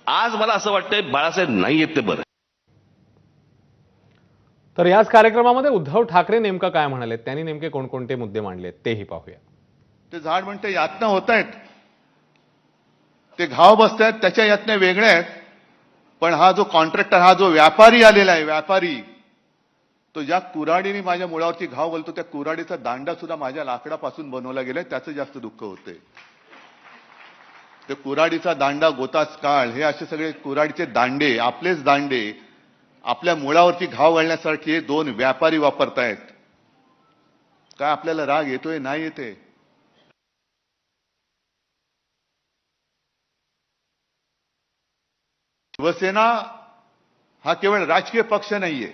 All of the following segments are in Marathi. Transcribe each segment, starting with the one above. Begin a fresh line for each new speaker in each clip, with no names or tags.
आज मला असं वाटतंय बाळासाहेब नाही येत ते बरं.
तर याच कार्यक्रमामध्ये उद्धव ठाकरे नेमकं काय म्हणाले, त्यांनी नेमके कोणकोणते मुद्दे मांडले तेही पाहूया.
ते झाड म्हणते यातना होत आहेत, ते घाव बसत आहेत, त्याच्या यातने वेगळ्या आहेत. पण हा जो कॉन्ट्रॅक्टर, हा जो व्यापारी आलेला आहे, व्यापारी, तो ज्या कुऱ्हाडीने माझ्या मुळावरती घाव बोलतो, त्या कुऱ्हाडीचा दांडा सुद्धा माझ्या लाकडापासून बनवला गेलाय, त्याचं जास्त दुःख होते. ते कुऱ्हाडीचा दांडा, गोताच काळ, हे असे सगळे कुऱ्हाडीचे दांडे, आपलेच दांडे, आपल्या मुळावरती घाव घालण्यासाठी हे दोन व्यापारी वापरतायत. काय आपल्याला राग येतोय? नाही येते. शिवसेना हा केवळ राजकीय पक्ष नाहीये.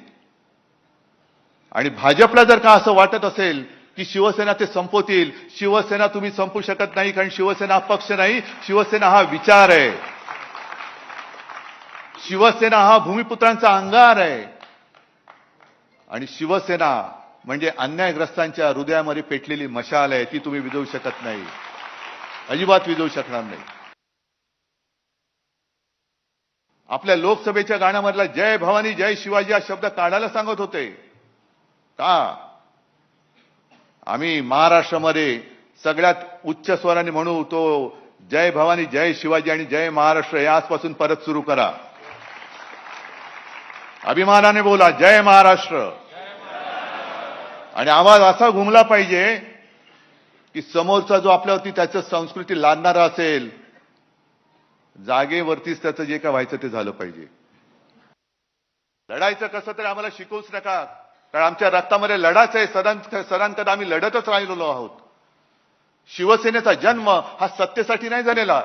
आणि भाजपला जर का असं वाटत असेल की शिवसेना ते संपवतील, शिवसेना तुम्ही संपू शकत नाही, कारण शिवसेना हा पक्ष नाही, शिवसेना हा विचार आहे. शिवसेना हा भूमिपुत्रांचा अंगार आहे. आणि शिवसेना म्हणजे अन्यायग्रस्तांच्या हृदयामध्ये पेटलेली मशाल आहे, ती तुम्ही विझवू शकत नाही, अजिबात विझवू शकणार नाही. आपल्या लोकसभेच्या गाण्यामधला जय भवानी जय शिवाजी हा शब्द काढायला सांगत होते. का? आम्ही महाराष्ट्रामध्ये सगळ्यात उच्च स्वराने म्हणू तो जय भवानी जय शिवाजी आणि जय महाराष्ट्र हे आजपासून परत सुरू करा. अभिमानाने बोला जय महाराष्ट्र. आणि आवाज असा घुमला पाहिजे की समोरचा जो आपल्यावरती त्याचं संस्कृती लादणारा असेल, जागेवरतीच त्याचं जे काय व्हायचं ते झालं पाहिजे. लढायचं कसं तरी आम्हाला शिकवूच नका, कारण आमच्या रक्तामध्ये लढाच आहे. सदांकदा आम्ही लढतच राहिलेलो आहोत. शिवसेनेचा जन्म हा सत्तेसाठी नाही झालेला,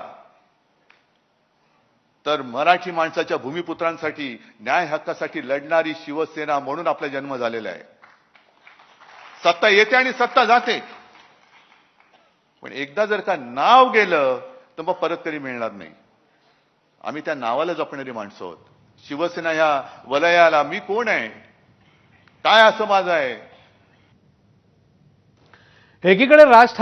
तर मराठी माणसाच्या भूमिपुत्रांसाठी, न्याय हक्कासाठी लढणारी शिवसेना म्हणून आपला जन्म झालेला आहे. सत्ता येते आणि सत्ता जाते, पण एकदा जर का नाव गेलं तर मग परत कधी मिळणार नाही. आम्ही त्या नावाला जपणारी माणसं आहोत. शिवसेना ह्या वलयाला मी कोण आहे, काय असं माझं आहे.
एकीकडे राज